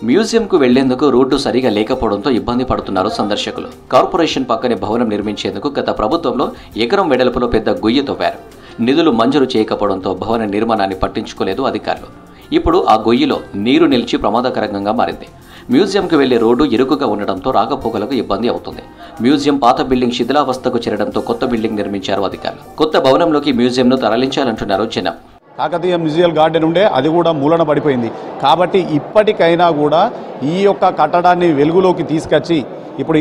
Speaker 6: మ్యూజియంకు వెళ్లేందుకు రోడ్డు సరిగా లేకపోవడంతో ఇబ్బంది పడుతున్నారు సందర్శకులు. కార్పొరేషన్ పక్కనే భవనం నిర్మించేందుకు గత ప్రభుత్వంలో ఎకరం వెడల్పులో పెద్ద గొయ్యి తవ్వారు. నిధులు మంజూరు చేయకపోవడంతో భవన నిర్మాణాన్ని పట్టించుకోలేదు అధికారులు. ఇప్పుడు ఆ గొయ్యిలో నీరు నిలిచి ప్రమాదకరంగా మారింది. మ్యూజియంకు వెళ్లే రోడ్డు ఇరుకుగా ఉండడంతో రాకపోకలకు ఇబ్బంది అవుతుంది. మ్యూజియం పాత బిల్డింగ్ శిథిలావస్థకు చేరడంతో కొత్త బిల్డింగ్ నిర్మించారు అధికారులు. కొత్త భవనంలోకి మ్యూజియంను తరలించాలంటున్నారు జనం.
Speaker 18: కాకతీయ మ్యూజియం గార్డెన్ ఉండే అది కూడా మూలన పడిపోయింది. కాబట్టి ఇప్పటికైనా కూడా ఈ యొక్క కట్టడాన్ని వెలుగులోకి తీసుకొచ్చి ఇప్పుడు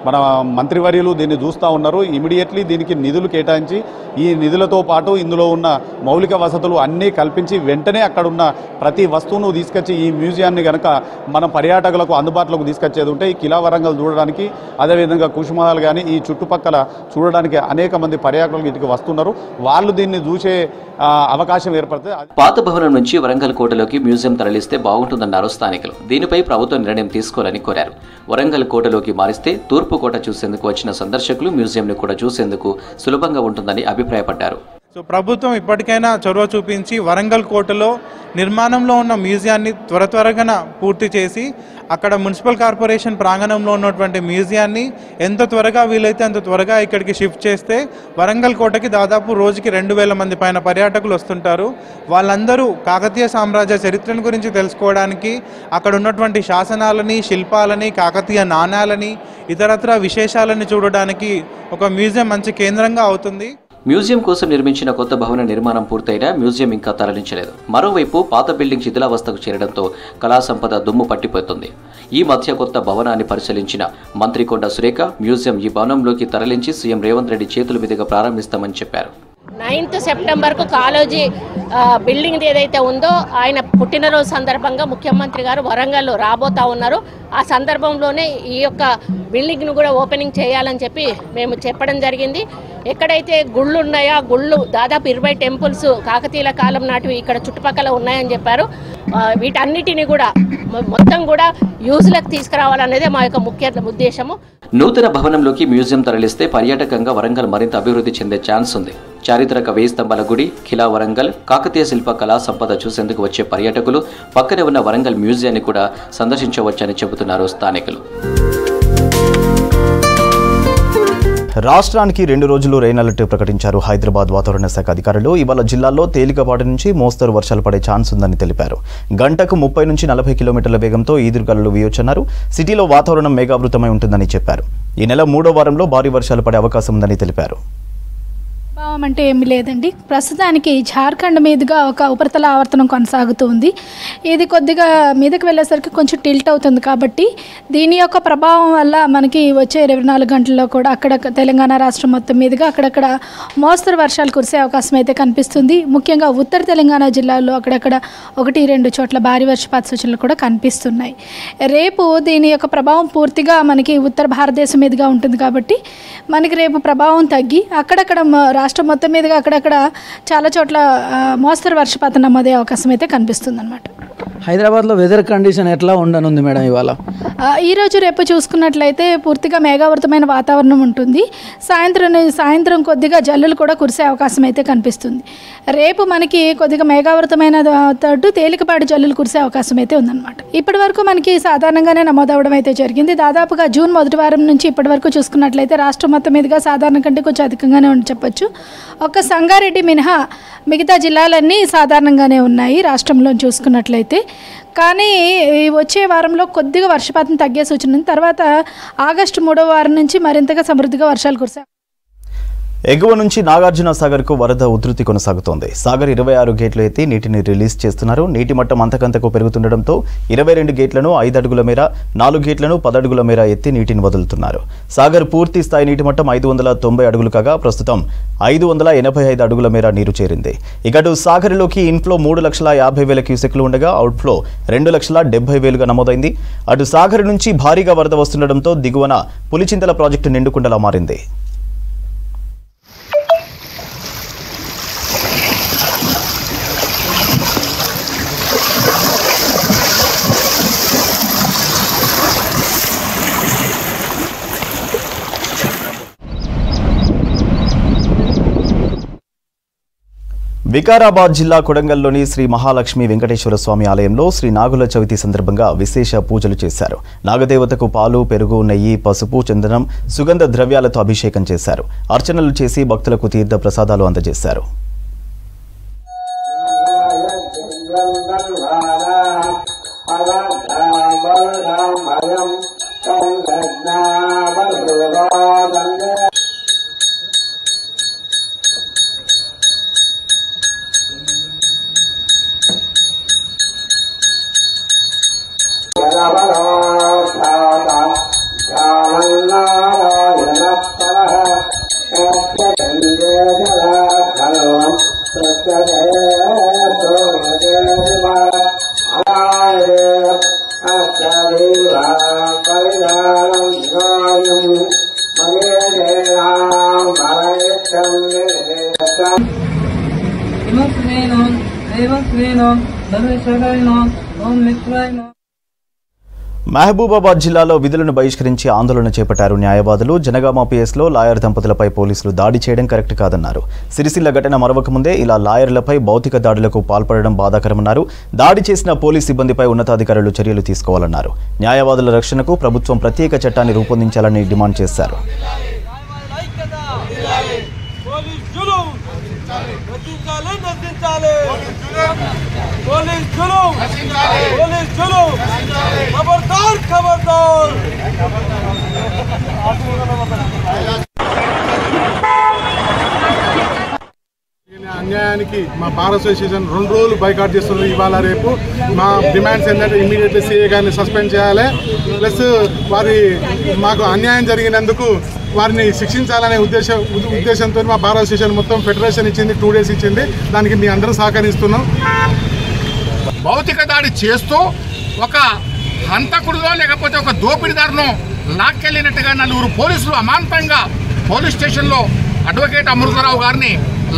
Speaker 18: మన మంత్రివర్యులు దీన్ని చూస్తూ ఉన్నారు. ఇమీడియట్లీ దీనికి నిధులు కేటాయించి ఈ నిధులతో పాటు ఇందులో ఉన్న మౌలిక వసతులు అన్నీ కల్పించి వెంటనే అక్కడున్న ప్రతి వస్తువును తీసుకొచ్చి ఈ మ్యూజియాన్ని కనుక మనం పర్యాటకులకు అందుబాటులోకి తీసుకొచ్చేది ఉంటే ఈ కిలా వరంగల్ చూడడానికి, అదేవిధంగా కుష్మహాల్ కానీ ఈ చుట్టుపక్కల చూడడానికి అనేక మంది పర్యాటకులు ఇటుకు వస్తున్నారు. వాళ్ళు దీన్ని చూసే అవకాశం ఏర్పడితే
Speaker 6: పాత భవనం నుంచి వరంగల్ కోటలోకి మ్యూజియం తరలిస్తే బాగుంటుందన్నారు స్థానికులు. దీనిపై ప్రభుత్వం నిర్ణయం తీసుకోవాలని కోరారు. వరంగల్ కోటలోకి మారిస్తే తూర్పు కోట చూసేందుకు వచ్చిన సందర్శకులు మ్యూజియంను కూడా చూసేందుకు సులభంగా ఉంటుందని అభిప్రాయపడ్డారు.
Speaker 19: సో ప్రభుత్వం ఇప్పటికైనా చొరవ చూపించి వరంగల్ కోటలో నిర్మాణంలో ఉన్న మ్యూజియాన్ని త్వరగా పూర్తి చేసి అక్కడ మున్సిపల్ కార్పొరేషన్ ప్రాంగణంలో ఉన్నటువంటి మ్యూజియాన్ని ఎంత త్వరగా వీలైతే అంత త్వరగా ఇక్కడికి షిఫ్ట్ చేస్తే వరంగల్ కోటకి దాదాపు రోజుకి 2000 మంది పైన పర్యాటకులు వస్తుంటారు. వాళ్ళందరూ కాకతీయ సామ్రాజ్య చరిత్రను గురించి తెలుసుకోవడానికి, అక్కడ ఉన్నటువంటి శాసనాలని, శిల్పాలని, కాకతీయ నాణాలని, ఇతరత్ర విశేషాలని చూడడానికి ఒక మ్యూజియం మంచి కేంద్రంగా అవుతుంది.
Speaker 6: మ్యూజియం కోసం నిర్మించిన కొత్త భవన నిర్మాణం పూర్తయినా మ్యూజియం ఇంకా తరలించలేదు. మరోవైపు పాత బిల్డింగ్ శిథిలావస్థకు చేరడంతో కళా సంపద దుమ్ము పట్టిపోతుంది. ఈ మధ్య కొత్త భవనాన్ని పరిశీలించిన మంత్రి కొండ సురేఖ మ్యూజియం ఈ భవనంలోకి తరలించి సీఎం రేవంత్ రెడ్డి చేతుల మీదుగా ప్రారంభిస్తామని చెప్పారు.
Speaker 20: 9th సెప్టెంబర్కు కాలేజీ బిల్డింగ్ ఏదైతే ఉందో ఆయన పుట్టినరోజు సందర్భంగా ముఖ్యమంత్రి గారు వరంగల్ రాబోతా ఉన్నారు. ఆ సందర్భంలోనే ఈ యొక్క బిల్డింగ్ను కూడా ఓపెనింగ్ చేయాలని చెప్పి మేము చెప్పడం జరిగింది. ఎక్కడైతే గుళ్ళు ఉన్నాయో ఆ గుళ్ళు దాదాపు 20 టెంపుల్స్ కాకతీయుల కాలం నాటివి ఇక్కడ చుట్టుపక్కల ఉన్నాయని చెప్పారు. వీటన్నిటిని కూడా మొత్తం కూడా యూజ్లకు తీసుకురావాలనేదే మా యొక్క ముఖ్య ఉద్దేశము.
Speaker 6: నూతన భవనంలోకి మ్యూజియం తరలిస్తే పర్యాటకంగా వరంగల్ మరింత అభివృద్ధి చెందే ఛాన్స్ ఉంది. చారిత్రక 1000 స్తంభాల గుడి, ఖిలా వరంగల్, కాకతీయ శిల్ప కళా సంపద చూసేందుకు వచ్చే పర్యాటకులు పక్కనే ఉన్న వరంగల్ మ్యూజియాన్ని కూడా సందర్శించవచ్చని చెబుతున్నారు స్థానికులు.
Speaker 1: రాష్ట్రానికి 2 రోజులు రెయిన్ అలర్ట్ ప్రకటించారు హైదరాబాద్ వాతావరణ శాఖ అధికారులు. ఇవాళ జిల్లాలో తేలికపాటి నుంచి మోస్తరు వర్షాలు పడే ఛాన్స్ ఉందని తెలిపారు. గంటకు 30 నుంచి 40 కిలోమీటర్ల వేగంతో ఈదురుగాలులు వీయొచ్చన్నారు. సిటీలో వాతావరణం మేఘావృతమై ఉంటుందని చెప్పారు. ఈ నెల 3వ వారంలో భారీ వర్షాలు పడే అవకాశం ఉందని తెలిపారు.
Speaker 21: ప్రభావం అంటే ఏమీ లేదండి. ప్రస్తుతానికి జార్ఖండ్ మీదుగా ఒక ఉపరితల ఆవర్తనం కొనసాగుతుంది. ఇది కొద్దిగా మీదకి వెళ్ళేసరికి కొంచెం టిల్ట్ అవుతుంది. కాబట్టి దీని యొక్క ప్రభావం వల్ల మనకి వచ్చే 24 గంటల్లో కూడా అక్కడ తెలంగాణ రాష్ట్రం మొత్తం మీదుగా అక్కడక్కడ మోస్తరు వర్షాలు కురిసే అవకాశం అయితే కనిపిస్తుంది. ముఖ్యంగా ఉత్తర తెలంగాణ జిల్లాల్లో అక్కడక్కడ 1-2 చోట్ల భారీ వర్షపాత సూచనలు కూడా కనిపిస్తున్నాయి. రేపు దీని యొక్క ప్రభావం పూర్తిగా మనకి ఉత్తర భారతదేశం మీదుగా ఉంటుంది. కాబట్టి మనకి రేపు ప్రభావం తగ్గి అక్కడక్కడ రాష్ట్రం మొత్తం మీదుగా అక్కడక్కడ చాలా చోట్ల మోస్తరు వర్షపాతం నమోదే అవకాశం అయితే కనిపిస్తుంది అన్నమాట.
Speaker 22: హైదరాబాద్లో వెదర్ కండిషన్ ఎట్లా ఉండనుంది మేడం ఇవాళ?
Speaker 21: ఈరోజు రేపు చూసుకున్నట్లయితే పూర్తిగా మేఘావృతమైన వాతావరణం ఉంటుంది. సాయంత్రం కొద్దిగా జల్లులు కూడా కురిసే అవకాశం అయితే కనిపిస్తుంది. రేపు మనకి కొద్దిగా మేఘావృతమైన తోడు తేలికపాటి జల్లులు కురిసే అవకాశం అయితే ఉందన్నమాట. ఇప్పటి వరకు మనకి సాధారణంగానే నమోదవడం అయితే జరిగింది. దాదాపుగా జూన్ మొదటి వారం నుంచి ఇప్పటి వరకు చూసుకున్నట్లయితే రాష్ట్రం మొత్తం మీదుగా సాధారణ కంటే కొంచెం అధికంగానే చెప్పొచ్చు. ఒక్క సంగారెడ్డి మినహా మిగతా జిల్లాలన్నీ సాధారణంగానే ఉన్నాయి రాష్ట్రంలో చూసుకున్నట్లయితే. కానీ వచ్చే వారంలో కొద్దిగా వర్షపాతం తగ్గే సూచన ఉంది. తర్వాత ఆగస్టు 3వ వారం నుంచి మరింతగా సమృద్ధిగా వర్షాలు కురిసే.
Speaker 1: ఎగువ నుంచి నాగార్జున సాగర్కు వరద ఉధృతి కొనసాగుతోంది. సాగర్ 26 గేట్లు ఎత్తి నీటిని రిలీజ్ చేస్తున్నారు. నీటి మట్టం అంతకంతకు పెరుగుతుండటంతో 22 గేట్లను 5 అడుగుల మేర, 4 గేట్లను 10 అడుగుల మేర ఎత్తి నీటిని వదులుతున్నారు. సాగర్ పూర్తి స్థాయి నీటి మట్టం 590 అడుగులు కాగా ప్రస్తుతం 585 అడుగుల మేర నీరు చేరింది. ఇకటు సాగర్లోకి ఇన్ఫ్లో 3,50,000 క్యూసెక్లు ఉండగా అవుట్ఫ్లో 2,70,000గా నమోదైంది. అటు సాగర్ నుంచి భారీగా వరద వస్తుండటంతో దిగువన పులిచింతల ప్రాజెక్టు నిండుకుండలా మారింది. వికారాబాద్ జిల్లా కొడంగల్లోని శ్రీ మహాలక్ష్మి వెంకటేశ్వర స్వామి ఆలయంలో శ్రీ నాగుల చవితి సందర్భంగా విశేష పూజలు చేశారు. నాగదేవతకు పాలు, పెరుగు, నెయ్యి, పసుపు, చందనం, సుగంధ ద్రవ్యాలతో అభిషేకం చేశారు. అర్చనలు చేసి భక్తులకు తీర్థ ప్రసాదాలు అందజేశారు. మహబూబాబాద్ జిల్లాలో విధులను బహిష్కరించి ఆందోళన చేపట్టారు న్యాయవాదులు. జనగామ పిఎస్లో లాయర్ దంపతులపై పోలీసులు దాడి చేయడం కరెక్ట్ కాదన్నారు. సిరిసిల్ల ఘటన మరవక ముందే ఇలా లాయర్లపై భౌతిక దాడులకు పాల్పడడం బాధాకరమన్నారు. దాడి చేసిన పోలీస్ సిబ్బందిపై ఉన్నతాధికారులు చర్యలు తీసుకోవాలన్నారు. న్యాయవాదుల రక్షణకు ప్రభుత్వం ప్రత్యేక చట్టాన్ని రూపొందించాలని డిమాండ్ చేశారు.
Speaker 23: అన్యాయానికి మా బార్ అసోసియేషన్ 2 రోజులు బైకాట్ చేస్తున్నారు. ఇవాళ రేపు మా డిమాండ్స్ ఏంటంటే ఇమ్మీడియట్లీ సీఏ గారిని సస్పెండ్ చేయాలి, ప్లస్ వారి మాకు అన్యాయం జరిగినందుకు వారిని శిక్షించాలనే ఉద్దేశంతో మా బార్ అసోసియేషన్ మొత్తం ఫెడరేషన్ ఇచ్చింది, 2 days ఇచ్చింది. దానికి మీ అందరం సహకరిస్తున్నాం.
Speaker 3: భౌతిక దాడి చేస్తూ ఒక హంతకుడిలో లేకపోతే ఒక దోపిడిదారును లాక్కెళ్ళినట్టుగా 4 పోలీసులు అమాంతంగా పోలీస్ స్టేషన్లో అడ్వకేట్ అమృతరావు గారిని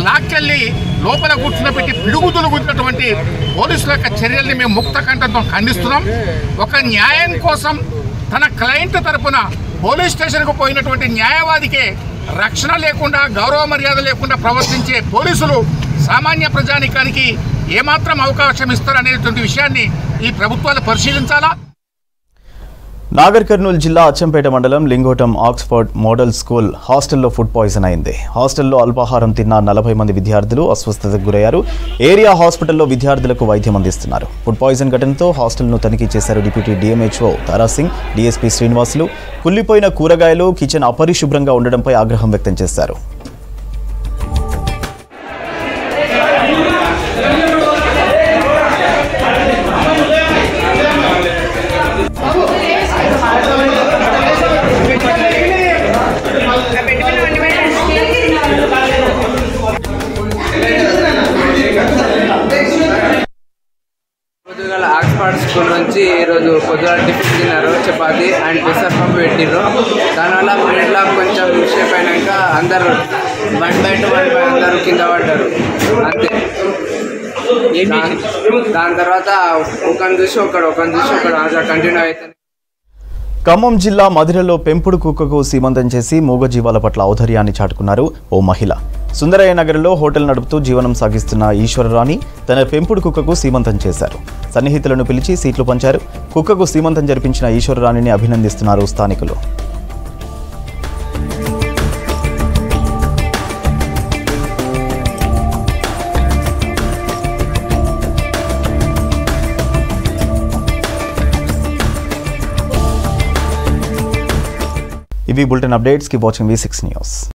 Speaker 3: లాక్కెళ్ళి లోపల కూర్చున్నపెట్టి పిడుగుతులు గుద్దినటువంటి పోలీసుల యొక్క చర్యల్ని మేము ముక్త కంఠంతో ఖండిస్తున్నాం. ఒక న్యాయం కోసం తన క్లయింట్ తరపున పోలీస్ స్టేషన్కు పోయినటువంటి న్యాయవాదికే రక్షణ లేకుండా, గౌరవ మర్యాద లేకుండా ప్రవర్తించే పోలీసులు సామాన్య ప్రజానికానికి ఏమాత్రం అవకాశం ఇస్తారనేటువంటి విషయాన్ని ఈ ప్రభుత్వాలు పరిశీలించాలా.
Speaker 1: నాగర్ కర్నూలు జిల్లా అచ్చంపేట మండలం లింగోటం ఆక్స్ఫర్డ్ మోడల్ స్కూల్ హాస్టల్లో ఫుడ్ పాయిజన్ అయింది. హాస్టల్లో అల్పాహారం తిన్న 40 మంది విద్యార్థులు అస్వస్థతకు గురయ్యారు. ఏరియా హాస్పిటల్లో విద్యార్థులకు వైద్యం అందిస్తున్నారు. ఫుడ్ పాయిజన్ ఘటనతో హాస్టల్ను తనిఖీ చేశారు deputy DMHO Tara Singh, DSP Srinivasulu. కుళ్లిపోయిన కూరగాయలు, కిచెన్ అపరిశుభ్రంగా ఉండడంపై ఆగ్రహం వ్యక్తం చేశారు.
Speaker 4: పొద్దుగాల ఆక్స్ఫర్డ్ స్కూల్ నుంచి ఈరోజు పొద్దుగాల టిఫిన్ తిన్నారు, చపాతి అండ్ పెసరపప్పు పెట్టిర్రు. దానివల్ల బ్రెడ్లో కొంచెం షేప్ అయినాక అందరు 1 by 2 అందరూ కింద పడ్డారు అంతే. దాని తర్వాత ఒకరిని చూసి ఒకడు అట్లా కంటిన్యూ అవుతుంది.
Speaker 1: ఖమ్మం జిల్లా మధిరలో పెంపుడు కుక్కకు సీమంతం చేసి మూగజీవాల పట్ల ఔదార్యాన్ని చాటుకున్నారు ఓ మహిళ. సుందరయ్య నగర్లో హోటల్ నడుపుతూ జీవనం సాగిస్తున్న ఈశ్వరరాణి తన పెంపుడు కుక్కకు సీమంతం చేశారు. సన్నిహితులను పిలిచి సీట్లు పంచారు. కుక్కకు సీమంతం జరిపించిన ఈశ్వరరాణిని అభినందిస్తున్నారు స్థానికులు. ఇవి bulletin updates. Keep watching V6 news.